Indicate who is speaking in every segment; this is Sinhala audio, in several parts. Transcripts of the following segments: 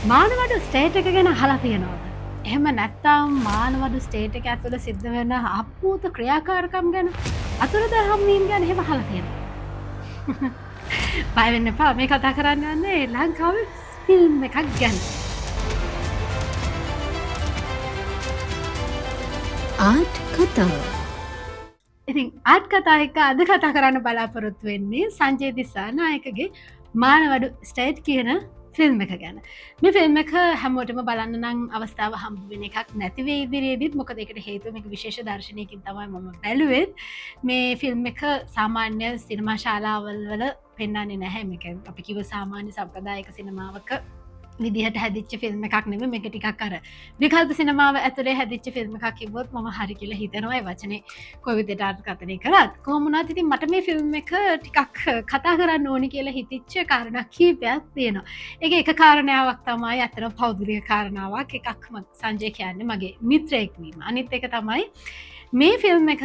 Speaker 1: මානවඩු ස්ටේට් එක ගැන අහලා තියෙනවද? එහෙම නැත්නම් මානවඩු ස්ටේට් එක ඇතුළේ සිද්ධ වෙන අපූත ක්‍රියාකාරකම් ගැන අතුරුදහන් වීම ගැන එහෙම අහලා තියෙනවද? බය වෙන්න එපා. මේ කතා කරන්න යන්නේ ලංකාවේ ෆිල්ම් එකක් ගැන.
Speaker 2: ආට් කතා.
Speaker 1: ඉතින් ආට් කතා එක අද කතා කරන්න බලාපොරොත්තු වෙන්නේ සංජය දිසානායකගේ මානවඩු ස්ටේට් කියන ෆිල්ම් එක ගැන. මේ ෆිල්ම් එක හැමෝටම බලන්න නම් අවස්ථාව හම්බ වෙන එකක් නැති වෙයි ඉදිරියේදීත්. මොකද ඒකට හේතුව මේක විශේෂ දර්ශනයකින් තමයි මම බැලුවේ. මේ ෆිල්ම් එක සාමාන්‍ය සිනමා ශාලාවල් වල පෙන්වන්නේ නැහැ. මේක අපි කිව්ව සාමාන්‍ය සම්ප්‍රදායික සිනමාවක විදිහට හැදිච්ච ෆිල්ම් එකක් නෙමෙයි. මේක ටිකක් අර විකල්ප සිනමාව ඇතුලේ හැදිච්ච ෆිල්ම් එකක් කිව්වොත් මම හරි කියලා හිතනවා. ඒ වචනේ කොයි විදිහට අර්ථකථනය කරත් කොහොම වුණත් ඉතින් මට මේ ෆිල්ම් එක ටිකක් කතා කරන්න ඕනි කියලා හිතිච්ච කාරණා කීපයක් තියෙනවා. ඒක එක කාරණාවක් තමයි අතන පෞද්ගලික කාරණාවක්. එකක් සංජය කියන්නේ මගේ මිත්‍රයෙක් වීම. අනිත් එක තමයි මේ ෆිල්ම් එක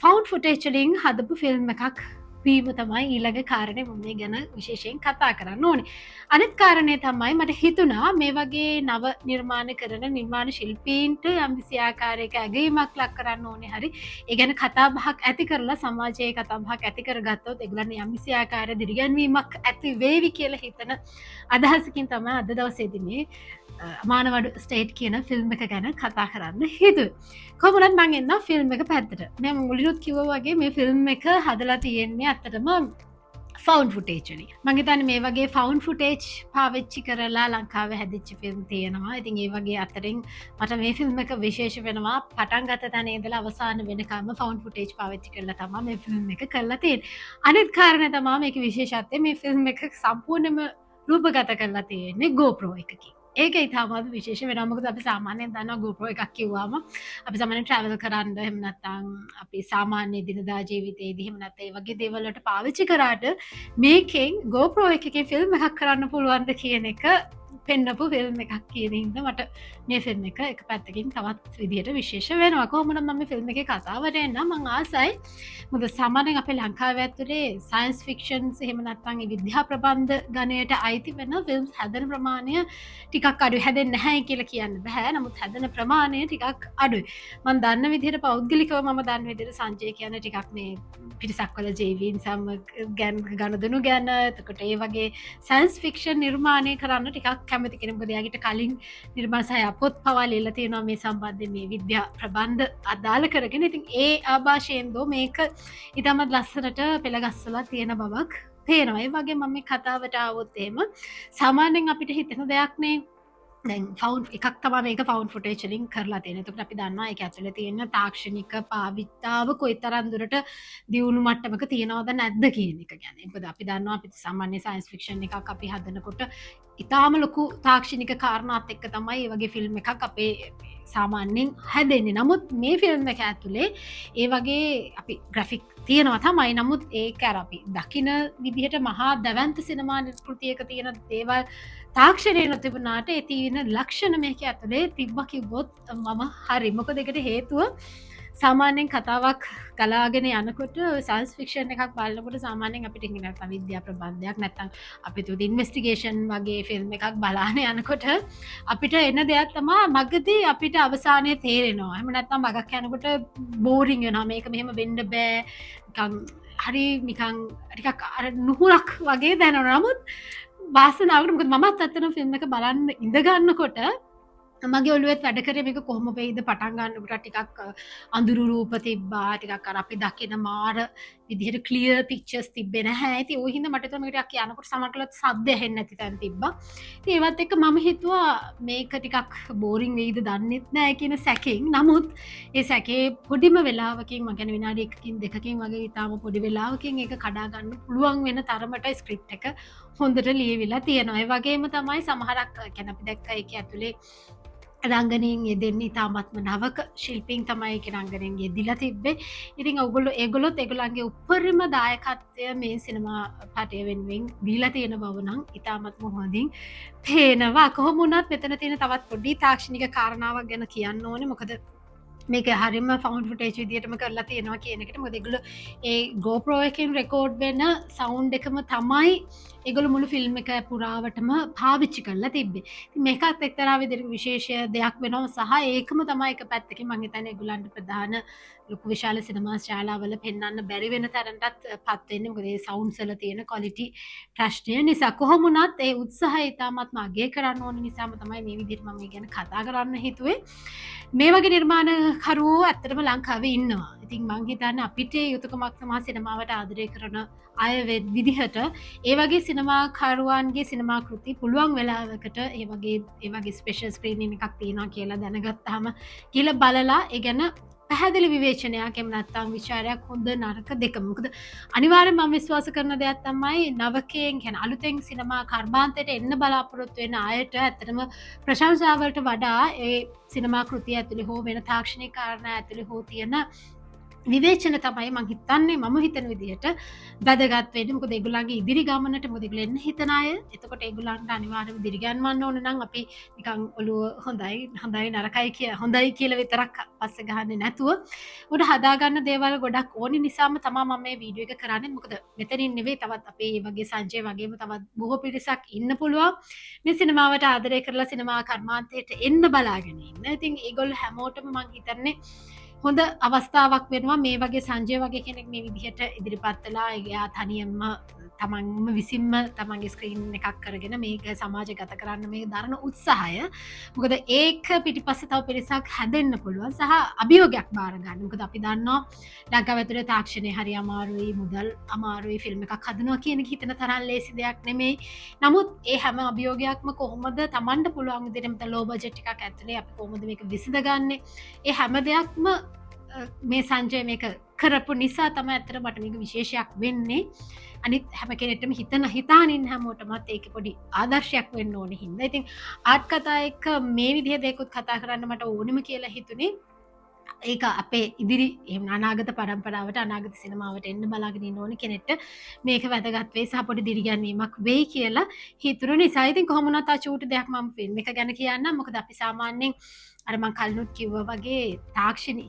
Speaker 1: ෆවුන්ඩ් ෆුටේජ් වලින් හදපු ෆිල්ම් එකක් වීම තමයි ඊළඟ කාරණය මම මේ ගැන විශේෂයෙන් කතා කරන්න ඕනේ. අනිත් කාරණය තමයි මට හිතුණා මේ වගේ නව නිර්මාණ කරන නිර්මාණ ශිල්පීන්ට යම්කිසි ආකාරයක ඇගයීමක් ලක් කරන්න ඕනේ. හරි. ඒ ගැන කතා බහක් ඇති කරලා සමාජයේ කතා බහක් ඇති කරගත්තොත් ඒගොල්ලන් යම්කිසි ආකාරයක දිරිගැන්වීමක් ඇති වේවි කියලා හිතන අදහසකින් තමයි අද දවසේදී මේ මානවඩු ස්ටේට් කියන ෆිල්ම් එක ගැන කතා කරන්න හිතුවේ. කොහොමවත් මම එන්න ෆිල්ම් එක පැත්තට. මම මුලිනුත් කිව්වා වගේ මේ ෆිල්ම් එක හදලා තියෙන්නේ ඇත්තටම ෆවුන්ඩ් ෆුටේජ් වලින්. මම හිතන්නේ මේ වගේ ෆවුන්ඩ් ෆුටේජ් පාවිච්චි කරලා ලංකාවේ හැදිච්ච ෆිල්ම් තියෙනවා. ඉතින් ඒ වගේ අතරින් මට මේ ෆිල්ම් එක විශේෂ වෙනවා. පටන් ගත්ත තැන ඉඳලා අවසාන වෙනකම්ම ෆවුන්ඩ් ෆුටේජ් පාවිච්චි කරලා තමයි මේ ෆිල්ම් එක කරලා තියෙන්නේ. අනිත් කාරණා තමයි මේකේ විශේෂත්වය. මේ ෆිල්ම් එක සම්පූර්ණයෙන්ම රූපගත කරලා තියෙන්නේ GoPro එකකින්. ඒක ඉතාමත් විශේෂ වෙනවා. මොකද අපි සාමාන්‍යයෙන් දන්නවා GoPro එකක් කිව්වම අපි සාමාන්‍යයෙන් travel කරන්න එහෙම නැත්නම් අපි සාමාන්‍ය දිනදා ජීවිතේදී එහෙම නැත්නම් ඒ වගේ දේවල් වලට පාවිච්චි කරාට මේකෙන් GoPro එකකින් ෆිල්ම් එකක් කරන්න පුළුවන්ද කියන එක පෙන්නපු ෆිල්ම් එකක් කියන හින්දා මට මේ ෆිල්ම් එක එක පැත්තකින් තවත් විදිහට විශේෂ වෙනවා. කොහොමද මම මේ ෆිල්ම් එකේ කතාවට එන්න මම ආසයි. මොකද සාමාන්‍යයෙන් අපේ ලංකාවේ ඇතුලේ සයන්ස් ෆික්ෂන්ස් එහෙම නැත්නම් විද්‍යා ප්‍රබන්ධ ගණයට අයිති වෙන ෆිල්ම්ස් හැදෙන ප්‍රමාණය ටිකක් අඩුයි. හැදෙන්නේ නැහැ කියලා කියන්න බෑ. නමුත් හැදෙන ප්‍රමාණය ටිකක් අඩුයි. මම දන්න විදිහට පෞද්ගලිකව මම දන්න විදිහට සංජය කියන්නේ ටිකක් මේ පිටසක් වල ජීවීන් සම ගණදෙනු ගැන එතකොට ඒ වගේ සයන්ස් ෆික්ෂන් නිර්මාණය කරන්න ටිකක් කැමති කෙනෙක්. මොකද එයාට කලින් නිර්මාණ සහ පොත් පවා ලියලා තියෙනවා මේ සම්බන්ධයෙන් මේ විද්‍යා ප්‍රබන්ධ අදාළ කරගෙන. ඉතින් ඒ ආభాෂයෙන් දෝ මේක ඉතාමත් ලස්සනට පෙළගස්සලා තියෙන බවක් පේනවා. ඒ වගේ මම මේ කතාවට ආවොත් එහෙම සාමාන්‍යයෙන් අපිට හිතෙන දෙයක් නේ. දැන් ෆවුන්ඩ් එකක් තමයි මේක ෆවුන්ඩ් ෆුටේජ් වලින් කරලා තියෙන්නේ. එතකොට අපි දන්නවා ඒක ඇතුලේ තියෙන තාක්ෂණික භාවිතාව කොයිතරම් දුරට දියුණු මට්ටමක තියනවද නැද්ද කියන එක ගැන. මොකද අපි දන්නවා අපි සාමාන්‍ය සයන්ස් ෆික්ෂන් එකක් අපි හදනකොට ඉතාම ලොකු තාක්ෂණික කාරණාත් එක්ක තමයි මේ වගේ ෆිල්ම් එකක් අපේ සාමාන්‍යයෙන් හැදෙන්නේ. නමුත් මේ ෆිල්ම් එක ඇතුලේ ඒ වගේ අපි ග්‍රැෆික් තියෙනවා තමයි. නමුත් ඒක අර අපි දකින විදිහට මහා දැවැන්ත සිනමා කෘතියක තියෙන දේවල් තාක්ෂණය නොතිබුණාට ඒ තියෙන ලක්ෂණ මේක ඇතුලේ තිබ්බා කිව්වොත් මම හරි. මොකද ඒකට හේතුව සාමාන්‍යයෙන් කතාවක් ගලාගෙන යනකොට සයන්ස් ෆික්ෂන් එකක් බලනකොට සාමාන්‍යයෙන් අපිට ඉගෙන ගන්න විද්‍යා ප්‍රබන්ධයක් නැත්නම් අපි තුද ඉන්වෙස්ටිගේෂන් වගේ ෆිල්ම් එකක් බලාගෙන යනකොට අපිට එන දෙයක් තමයි මගදී අපිට අවසානයේ තේරෙනවා. එහෙම නැත්නම් මගක් යනකොට බෝරින් වෙනවා. මේක මෙහෙම වෙන්න බෑ. නිකන් හරි නිකන් ටිකක් අර නුහුරක් වගේ දැනෙනවා. නමුත් වාසනාවට මොකද මමත් අතන ෆිල්ම් එක බලන්න ඉඳ ගන්නකොට මගේ ඔළුවෙත් වැඩ කරේ මේක කොහොම වෙයිද පටන් ගන්නකොට ටිකක් අඳුරු රූප තිබ්බා. ටිකක් අර අපි දකින මාර විදිහට ක්ලියර් පික්චර්ස් තිබ්බේ නැහැ. ඉතින් ওই හින්දා මට තම ටිකක් යනකොට සමහරවිට සද්ද ඇහෙන්නේ නැති තැන් තිබ්බා. ඉතින් ඒවත් එක්ක මම හිතුවා මේක ටිකක් බෝරින් වෙයිද දන්නෙත් නැහැ කියන සැකෙන්. නමුත් ඒ සැකේ පොඩිම වෙලාවකින් මම කියන්නේ විනාඩි 1කින් 2කින් වගේ ඊටාම පොඩි වෙලාවකින් ඒක කඩා ගන්න පුළුවන් වෙන තරමට ස්ක්‍රිප්ට් එක හොඳට ලියවිලා තියෙනවා. ඒ වගේම තමයි සමහරක් කියන්නේ අපි දැක්ක ඒක ඇතුලේ රංගනයෙන් යෙදෙන්නේ ඉතාමත්ම නවක ශිල්පීන් තමයි ඒක රංගනයෙන් යෙදිලා තිබ්බේ. ඉතින් ඒගොල්ලොත් ඒගොල්ලන්ගේ උපරිම දායකත්වය මේ සිනමා පටය වෙනුවෙන් දීලා තියෙන බව නම් ඉතාමත්ම හොඳින් පේනවා. කොහොම වුණත් මෙතන තියෙන තවත් පොඩි තාක්ෂණික කාරණාවක් ගැන කියන්න ඕනේ. මොකද මේක හරිම ෆවුන්ඩ් ෆුටේජ් විදියටම කරලා තියෙනවා කියන එකට. මොකද ඒගොල්ලෝ ඒ GoPro එකෙන් රෙකෝඩ් වෙන සවුන්ඩ් එකම තමයි ඒගොල්ලෝ මුළු ෆිල්ම් එක පුරාවටම පාවිච්චි කරලා තිබ්බේ. ඉතින් මේකත් එක්තරා විදිහක විශේෂ දෙයක් වෙනවා සහ ඒකම තමයි එක පැත්තකින් මම හිතන්නේ ඒගොල්ලන්ට ප්‍රධාන ලොකු විශාල සිනමා ශාලාවල පෙන්වන්න බැරි වෙන තරමටත් පත් වෙන්නේ. මොකද ඒ සවුන්ඩ්ස් වල තියෙන ක්වොලිටි ප්‍රශ්නය නිසා. කොහොම වුණත් ඒ උත්සාහය ඉතාමත්ම අගය කරන්න ඕන නිසාම තමයි මේ විදිහට මම මේ ගැන කතා කරන්න හිතුවේ. මේ වගේ නිර්මාණකරුවෝ ඇත්තටම ලංකාවේ ඉන්නවා. ඉතින් මං හිතන්නේ අපිට යුතුයකමක් තමයි සිනමාවට ආදරය කරන අය විදිහට ඒ වගේ සිනමාකරුවන්ගේ සිනමා කෘති පුළුවන් වෙලාවකට ඒ වගේ ස්පෙෂල් ස්ක්‍රීනින් එකක් තියෙනවා කියලා දැනගත්තාම කියලා බලලා ඒ ගැන පැහැදිලි විවේචනයක් එහෙම නැත්නම් විචාරයක් හොඳ නරක දෙකම. මොකද අනිවාර්යෙන්ම මම විශ්වාස කරන දෙයක් තමයි නවකයෙන් කියන්නේ අලුතෙන් සිනමා කර්මාන්තයට එන්න බලාපොරොත්තු වෙන අයට ඇත්තටම ප්‍රශංසාවලට වඩා ඒ සිනමා කෘතිය ඇතුලේ හෝ වෙන තාක්ෂණික කාරණා ඇතුලේ හෝ තියෙන විවේචන තමයි මං හිතන්නේ මම හිතන විදිහට වැදගත් වෙන්නේ. මොකද ඒගොල්ලන්ගේ ඉදිරි ගමනට මොකද ඒගොල්ලෝ එන්න හිතන අය. එතකොට ඒගොල්ලන්ට අනිවාර්යයෙන්ම ඉදිරි ගන්නවන්න ඕන නම් අපි නිකන් ඔළුව හොඳයි නරකයි කියලා විතරක් පස්සේ ගහන්නේ නැතුව උඩ හදාගන්න දේවල් ගොඩක් ඕනි නිසාම තමයි මම මේ වීඩියෝ එක කරන්නේ. මොකද මෙතනින් නෙවෙයි තවත් අපේ මේ වගේ සංජය වගේම තවත් බොහෝ පිරිසක් ඉන්න පුළුවන් මේ සිනමාවට ආදරය කරලා සිනමා කර්මාන්තයට එන්න බලාගෙන ඉන්න. ඉතින් ඒගොල්ලෝ හැමෝටම මං හිතන්නේ හොඳ අවස්ථාවක් වෙනවා මේ වගේ සංජය වගේ කෙනෙක් මේ විදිහට ඉදිරිපත් වෙලා එයා තනියම තමන්ම විසින්ම තමන්ගේ ස්ක්‍රීන් එකක් කරගෙන මේක සමාජගත කරන්න මේ දරන උත්සාහය. මොකද ඒක පිටිපස්සේ තව පිරිසක් හැදෙන්න පුළුවන් සහ අභියෝගයක් බාර ගන්න. මොකද අපි දන්නවා ලංකාව ඇතුලේ තාක්ෂණය හරි අමාරුයි, මුදල් අමාරුයි, ෆිල්ම් එකක් හදනවා කියන එක හිතන තරම් ලේසි දෙයක් නෙමෙයි. නමුත් ඒ හැම අභියෝගයක්ම කොහොමද තමන්ට පුළුවන් විදිහට ලෝ බජට් එකක් ඇතුලේ අපි කොහොමද මේක විසඳගන්නේ? ඒ හැම දෙයක්ම මේ සංජය මේක කරපු නිසා තමයි ඇත්තට මට මේක විශේෂයක් වෙන්නේ. අනිත් හැම කෙනෙක්ටම හිතානින් හැමෝටමත් ඒක පොඩි ආදර්ශයක් වෙන්න ඕනේ හින්දා. ඉතින් ආර්ට් කතා එක්ක මේ විදිහ දෙයක්ත් කතා කරන්න මට ඕනෙම කියලා හිතුනේ. ඒක අපේ ඉදිරි එහෙම අනාගත පරම්පරාවට අනාගත සිනමාවට එන්න බලාගෙන ඉන්න ඕනේ කෙනෙක්ට මේක වැදගත් වෙයි සහ පොඩි දිරිගැන්වීමක් වෙයි කියලා හිතුණු නිසා. ඉතින් කොහොම වුණත් ආ චූටි දෙයක් මම ෆිල්ම් එක ගැන කියන්නම්. මොකද අපි සාමාන්‍යයෙන් අර මං කලිනුත් කිව්වා වගේ තාක්ෂණය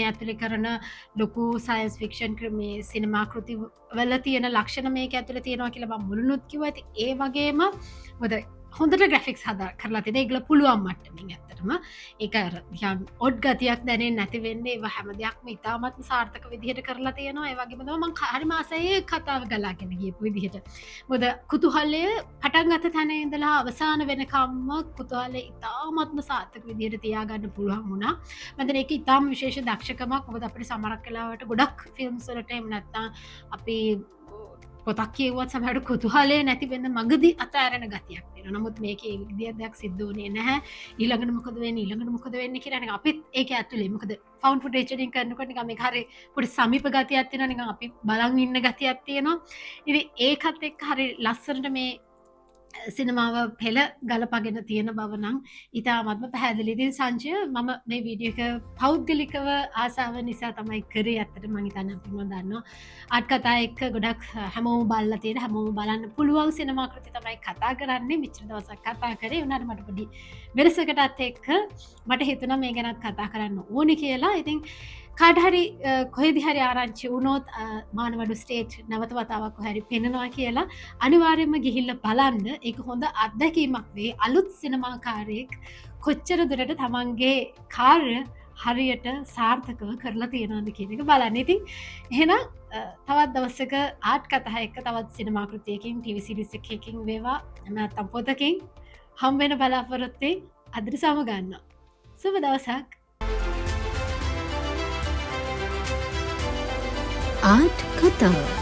Speaker 1: ඇතුලේ කරන ලොකු සයන්ස් ෆික්ෂන් ක්‍රමේ සිනමා කෘති වල තියෙන ලක්ෂණ මේක ඇතුලේ තියෙනවා කියලා මම මුලිනුත් කිව්වා. ඉතින් ඒ වගේම මොකද හොඳට ග්‍රැෆික්ස් හදා කරලා තියෙන ඒගොල්ලෝ පුළුවන් මට්ටමින් ඇත්තටම ඒක අර නිකන් ඔඩ් ගතියක් දැනෙන්නේ නැති වෙන්නේ ඒව හැම දෙයක්ම ඉතාමත්ම සාර්ථක විදිහට කරලා තියෙනවා. ඒ වගේම තමයි මම හරිම ආසයි කතාව ගලාගෙන ගියපු විදිහට. මොකද කුතුහලය පටන් ගත්ත තැන ඉඳලා අවසාන වෙනකම්ම කුතුහලය ඉතාමත්ම සාර්ථක විදිහට තියාගන්න පුළුවන් වුණා. මම දැන් ඒක ඉතාම විශේෂ දක්ෂකමක්. මොකද අපිට සමහරක් වෙලාවට ගොඩක් ෆිල්ම්ස් වලට එහෙම නැත්නම් අපි පොතක් කියවුවත් සමහරට කුතුහලය නැති වෙන මගදී අතෑරෙන ගතියක් තියෙනවා. නමුත් මේකේ විදියක් දෙයක් සිද්ධ වුණේ නැහැ. ඊළඟට මොකද වෙන්නේ කියලා නිකන් අපිත් ඒක ඇතුලේ මොකද ෆවුන්ඩ් ෆුටේජ් එකකින් කරනකොට නිකන් මේක හරිය පොඩි සමීප ගතියක් තියෙනවා. නිකන් අපි බලන් ඉන්න ගතියක් තියෙනවා. ඉතින් ඒකත් එක්ක හරිය ලස්සනට මේ සිනමාව පෙළ ගලපගෙන තියෙන බව නම් ඉතාමත්ම පැහැදිලි. ඉතින් සංජය මම මේ වීඩියෝ එක පෞද්ගලිකව ආසාව නිසා තමයි කරේ. ඇත්තට මම හිතන්නේ අපිම දන්නවා ආර්ට් කතා එක්ක ගොඩක් හැමෝම බලලා තියෙන හැමෝම බලන්න පුළුවන් සිනමා කෘති තමයි කතා කරන්නේ. මෙච්චර දවසක් කතා කරේ. උනාට මට පොඩි වෙනසකටත් එක්ක මට හිතුණා මේ ගැනත් කතා කරන්න ඕනේ කියලා. ඉතින් කාට හරි කොහෙදි හරි ආරංචි වුණොත් මානවඩු ස්ටේට් නැවත වතාවක් හරි පෙන්නනවා කියලා අනිවාර්යයෙන්ම ගිහිල්ලා බලන්න. ඒක හොඳ අත්දැකීමක් වෙයි. අලුත් සිනමාකාරයෙක් කොච්චර දුරට තමන්ගේ කාර්ය හරියට සාර්ථකව කරලා තියෙනවද කියන එක බලන්න. ඉතින් එහෙනම් තවත් දවසක ආර්ට් කතා එක්ක තවත් සිනමා කෘතියකින් ටීවී සීරීස් එකකින් වේවා නැත්නම් පොතකින් හම් වෙන බලාපොරොත්තු වෙයි. අදට සම ගන්නවා. සුබ දවසක්.
Speaker 2: ආර්ට් කතා